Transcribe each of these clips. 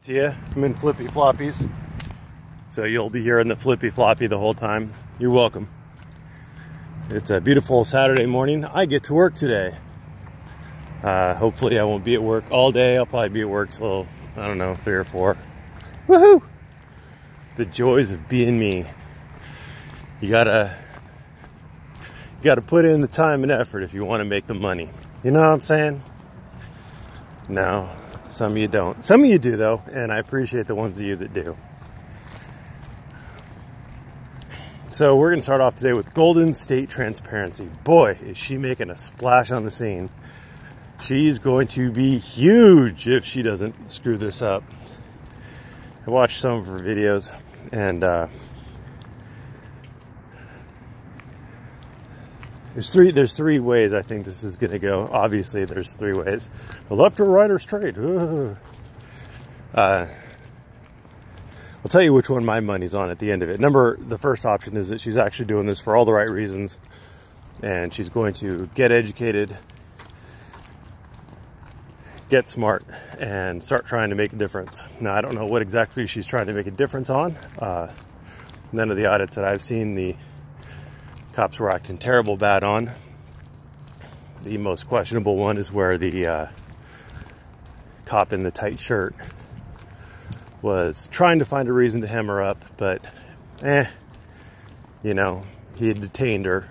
Yeah, I'm in flippy floppies, so you'll be hearing the flippy floppy the whole time. You're welcome. It's a beautiful Saturday morning. I get to work today. Hopefully I won't be at work all day. I'll probably be at work till, I don't know, 3 or 4. Woohoo! The joys of being me. You gotta put in the time and effort if you want to make the money. You know what I'm saying? No, some of you don't. Some of you do though, and I appreciate the ones of you that do. So we're gonna start off today with Golden State Transparency. Boy, is she making a splash on the scene. She's going to be huge if she doesn't screw this up. I watched some of her videos, and there's three ways I think this is going to go. Obviously, there's 3 ways: left or right or straight. I'll tell you which one my money's on at the end of it. The first option is that she's actually doing this for all the right reasons, and she's going to get educated, get smart, and start trying to make a difference. Now, I don't know what exactly she's trying to make a difference on. None of the audits that I've seen, the cops were acting terrible bad on. The most questionable one is where the cop in the tight shirt was trying to find a reason to hem her up, but you know, he had detained her.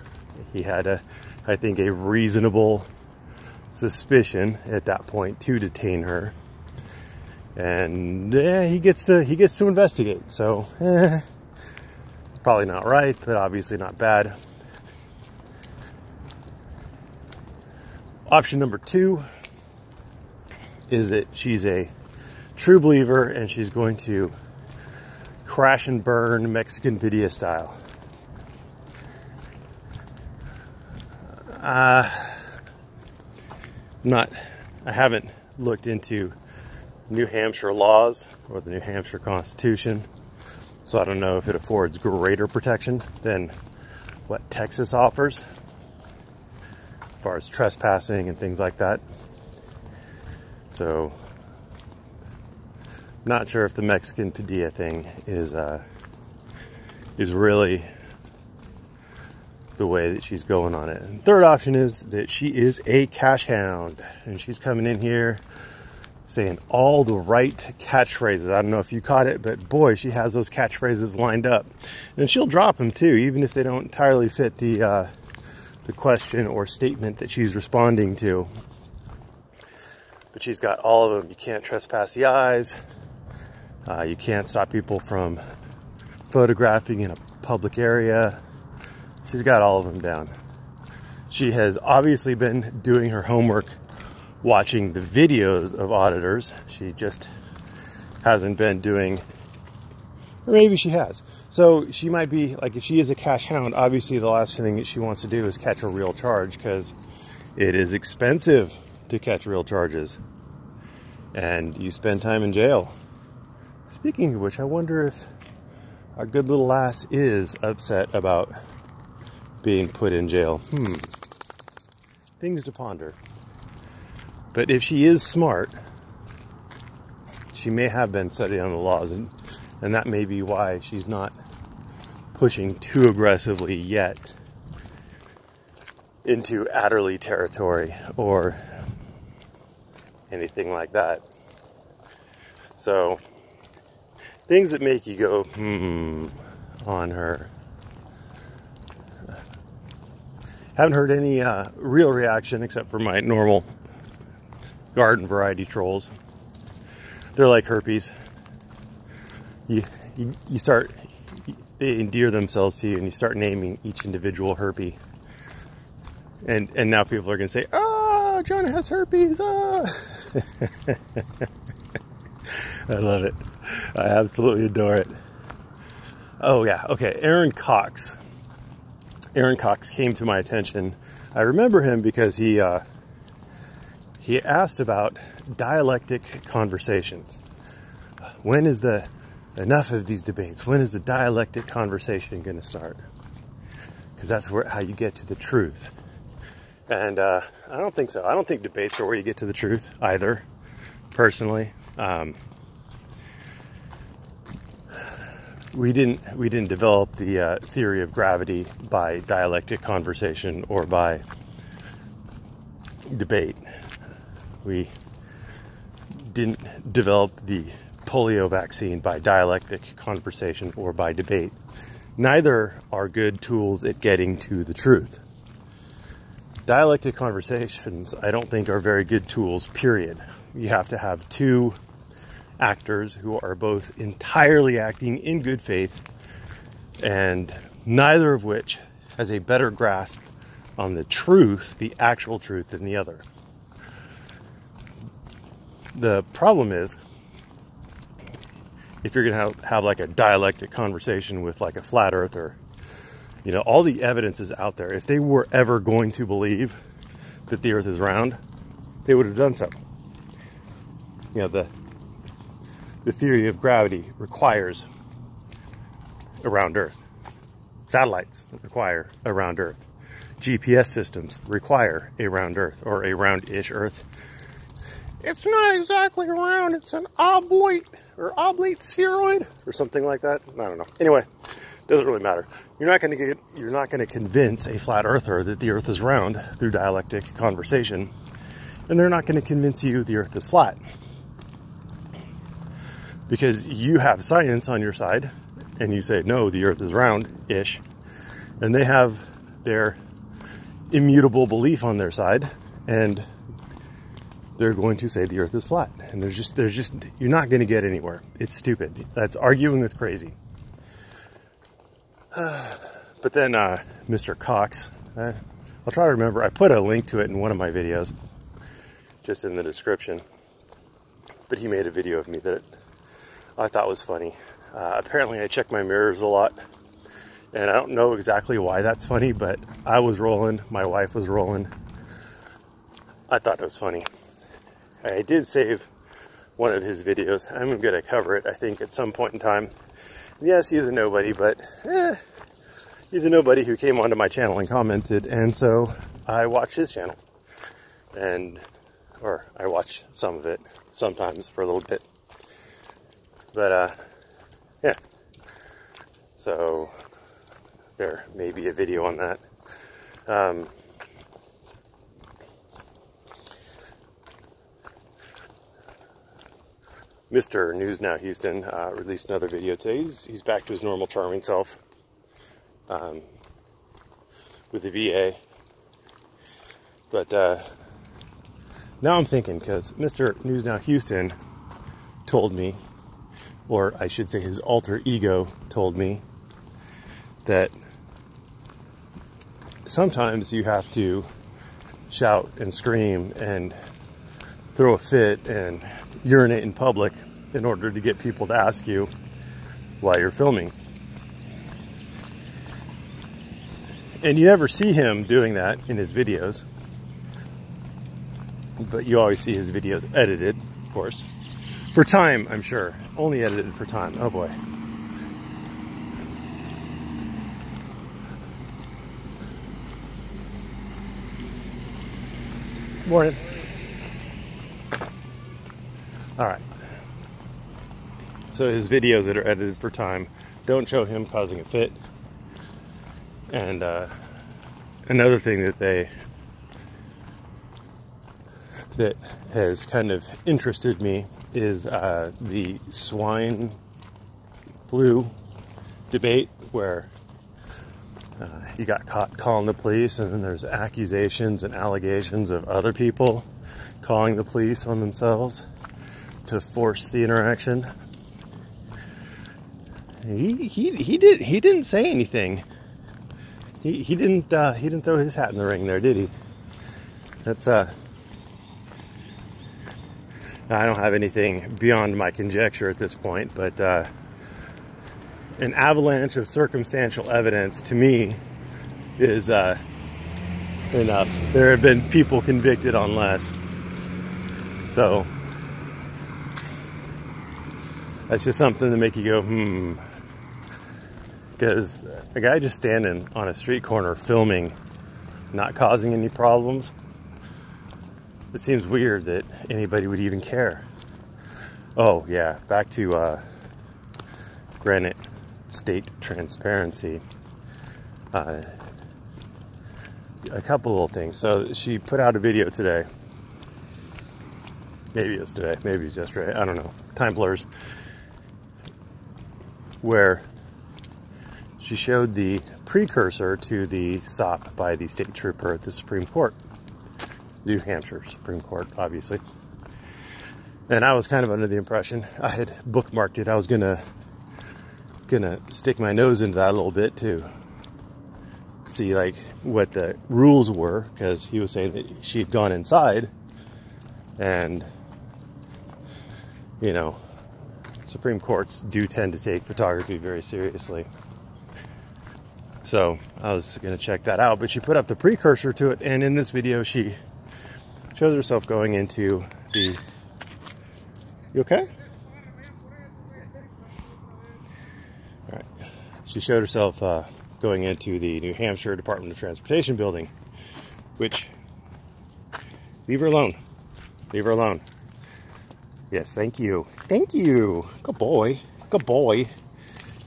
He had I think a reasonable suspicion at that point to detain her, and he gets to investigate. So probably not right, but obviously not bad. Option number 2 is that she's a true believer and she's going to crash and burn Mexican Padilla style. I haven't looked into New Hampshire laws or the New Hampshire Constitution, so I don't know if it affords greater protection than what Texas offers as far as trespassing and things like that. So I'm not sure if the Mexican Padilla thing is really the way that she's going on it. And third option is that she is a cash hound, and she's coming in here saying all the right catchphrases. I don't know if you caught it, but boy, she has those catchphrases lined up, and she'll drop them too, even if they don't entirely fit the question or statement that she's responding to. But she's got all of them. You can't trespass the eyes. You can't stop people from photographing in a public area. She's got all of them down. She has obviously been doing her homework, watching the videos of auditors. She just hasn't been doing, or maybe she has. So she might be, like, if she is a cash hound, obviously the last thing that she wants to do is catch a real charge, because it is expensive to catch real charges, and you spend time in jail. Speaking of which, I wonder if our good little lass is upset about being put in jail. Things to ponder. But if she is smart, she may have been studying on the laws, and that may be why she's not pushing too aggressively yet into Adderley territory or anything like that. So things that make you go, on her. Haven't heard any real reaction except for my normal garden variety trolls. They're like herpes. You start, they endear themselves to you, and you start naming each individual herpy. And now people are going to say, "Oh, John has herpes." Oh. I love it. I absolutely adore it. Oh yeah, okay. Aaron Cox came to my attention. I remember him because he asked about dialectic conversations. When is enough of these debates? When is the dialectic conversation going to start? Because that's how you get to the truth. And I don't think so. I don't think debates are where you get to the truth either, personally. we didn't develop the theory of gravity by dialectic conversation or by debate. We didn't develop the polio vaccine by dialectic conversation or by debate. Neither are good tools at getting to the truth. Dialectic conversations, I don't think, are very good tools, period. You have to have two actors who are both entirely acting in good faith, and neither of which has a better grasp on the truth, the actual truth, than the other. The problem is, if you're going to have like a dialectic conversation with like a flat earther, you know, all the evidence is out there. If they were ever going to believe that the earth is round, they would have done so. You know, the theory of gravity requires a round earth. Satellites require a round earth. GPS systems require a round earth, or a round-ish earth. It's not exactly round, it's an oblate or oblate spheroid or something like that. I don't know. Anyway, doesn't really matter. You're not going to convince a flat earther that the earth is round through dialectic conversation, and they're not going to convince you the earth is flat. Because you have science on your side and you say, no, the earth is round-ish, and they have their immutable belief on their side, and they're going to say the earth is flat. And there's just you're not going to get anywhere. It's stupid. That's arguing with crazy. But then Mr. Cox, I'll try to remember, I put a link to it in one of my videos, just in the description, but he made a video of me that I thought was funny. Apparently I check my mirrors a lot, and I don't know exactly why that's funny, but I was rolling, my wife was rolling. I thought it was funny. I did save one of his videos. I'm going to cover it, I think, at some point in time. And yes, he's a nobody, but he's a nobody who came onto my channel and commented, and so I watch his channel. Or I watch some of it, sometimes, for a little bit. But, yeah. So, there may be a video on that. Mr. News Now Houston released another video today. He's back to his normal charming self with the VA. But now I'm thinking, because Mr. News Now Houston told me, or I should say his alter ego told me, that sometimes you have to shout and scream and throw a fit and urinate in public in order to get people to ask you why you're filming. And you never see him doing that in his videos, but you always see his videos edited, of course. For time, I'm sure. Only edited for time. Oh boy. Morning. Alright. So his videos that are edited for time don't show him causing a fit. And another thing that has kind of interested me is the swine flu debate, where he got caught calling the police, and then there's accusations and allegations of other people calling the police on themselves to force the interaction. He didn't say anything. He didn't throw his hat in the ring there, did he? That's I don't have anything beyond my conjecture at this point, but an avalanche of circumstantial evidence to me is enough. There have been people convicted on less. So that's just something to make you go, Because a guy just standing on a street corner filming, not causing any problems, it seems weird that anybody would even care. Oh yeah, back to granite state transparency. A couple little things. So she put out a video today. Maybe it was today, maybe it was yesterday, I don't know. Time blurs. Where she showed the precursor to the stop by the state trooper at the Supreme Court. New Hampshire Supreme Court, obviously. And I was kind of under the impression, I had bookmarked it, I was gonna stick my nose into that a little bit to see like what the rules were, because he was saying that she had gone inside, and you know, Supreme Courts do tend to take photography very seriously. So I was going to check that out, but she put up the precursor to it, and in this video she shows herself going into the... You okay? All right. She showed herself going into the New Hampshire Department of Transportation building, which... Leave her alone. Leave her alone. Yes, thank you. Thank you. Good boy. Good boy.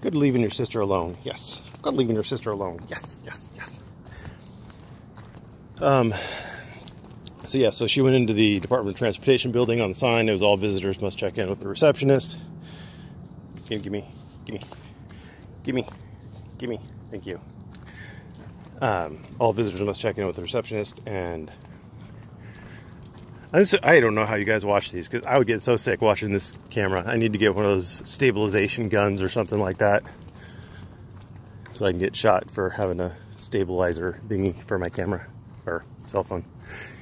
Good leaving your sister alone. Yes. Good leaving your sister alone. Yes, yes, yes. So she went into the Department of Transportation building. On the sign, it was all visitors must check in with the receptionist. Give me. Thank you. All visitors must check in with the receptionist, and I don't know how you guys watch these, because I would get so sick watching this camera. I need to get one of those stabilization guns or something like that, so I can get shot for having a stabilizer thingy for my camera or cell phone.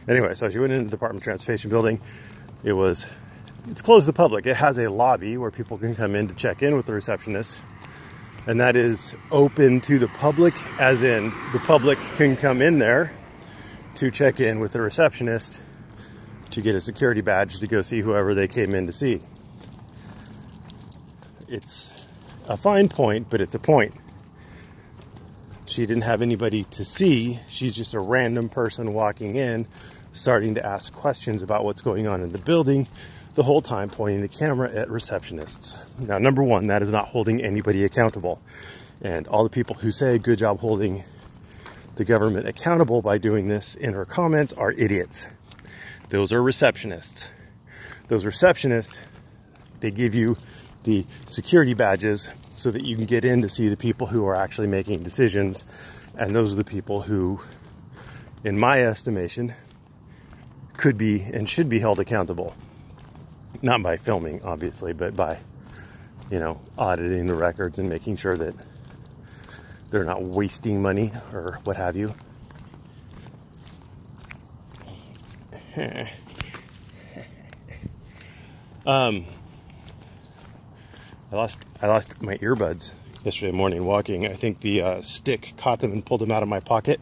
Anyway, so she went into the Department of Transportation building. It's closed to the public. It has a lobby where people can come in to check in with the receptionist, and that is open to the public, as in the public can come in there to check in with the receptionist to get a security badge to go see whoever they came in to see. It's a fine point, but it's a point. She didn't have anybody to see. She's just a random person walking in, starting to ask questions about what's going on in the building, the whole time pointing the camera at receptionists. Now, number one, that is not holding anybody accountable. And all the people who say, good job holding the government accountable by doing this in her comments, are idiots. Those are receptionists. Those receptionists, they give you the security badges so that you can get in to see the people who are actually making decisions. And those are the people who, in my estimation, could be and should be held accountable. Not by filming, obviously, but by, you know, auditing the records and making sure that they're not wasting money or what have you. I lost my earbuds yesterday morning walking. I think the stick caught them and pulled them out of my pocket,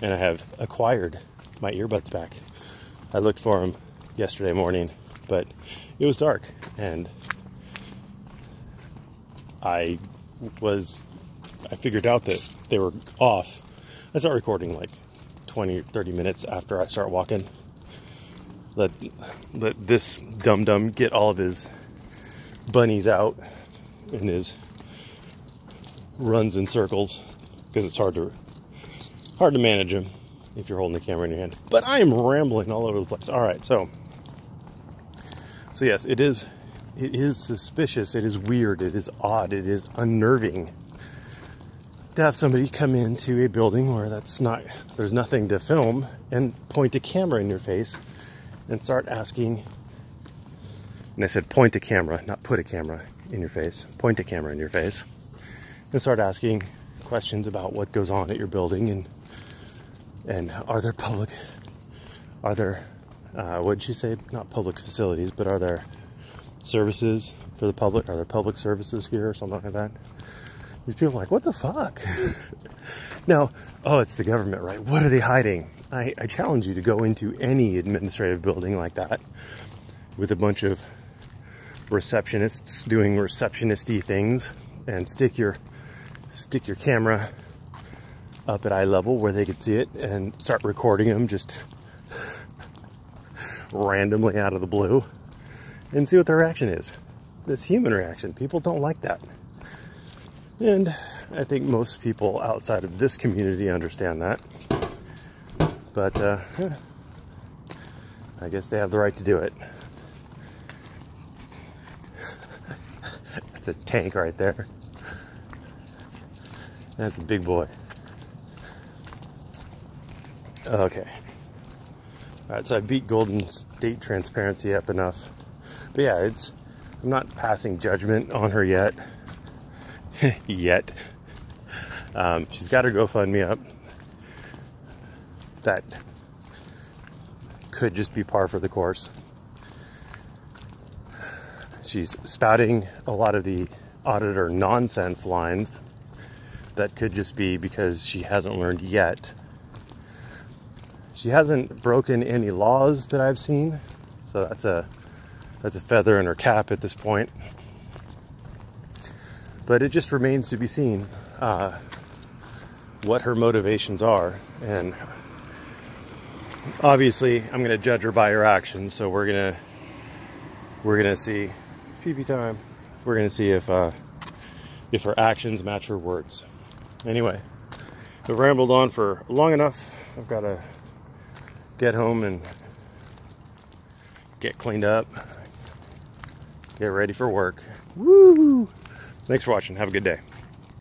and I have acquired my earbuds back. I looked for them yesterday morning, but it was dark, and I figured out that they were off. I start recording like 20 or 30 minutes after I start walking. Let this dum-dum get all of his bunnies out and his runs in circles, because it's hard to manage him if you're holding the camera in your hand. But I am rambling all over the place. All right, so yes, it is suspicious, it is weird, it is odd, it is unnerving to have somebody come into a building where there's nothing to film and point a camera in your face and start asking, and I said point a camera, not put a camera in your face, point a camera in your face, and start asking questions about what goes on at your building, and are there what did she say, not public facilities, but are there services for the public, are there public services here or something like that? These people are like, what the fuck? Now, oh, it's the government, right? What are they hiding? I challenge you to go into any administrative building like that with a bunch of receptionists doing receptionist-y things, and stick your camera up at eye level where they could see it and start recording them just randomly out of the blue and see what their reaction is. This human reaction. People don't like that. And I think most people outside of this community understand that. But I guess they have the right to do it. That's a tank right there. That's a big boy. Okay. Alright, so I beat Golden State Transparency up enough. But yeah, I'm not passing judgment on her yet. Yet. She's got her GoFundMe up. That could just be par for the course. She's spouting a lot of the auditor nonsense lines. That could just be because she hasn't learned yet. She hasn't broken any laws that I've seen, so that's a feather in her cap at this point. But it just remains to be seen what her motivations are, and obviously I'm going to judge her by her actions. So we're gonna see. It's pee-pee time. We're gonna see if her actions match her words. Anyway, I've rambled on for long enough. I've got to get home and get cleaned up, get ready for work. Woo! Thanks for watching. Have a good day.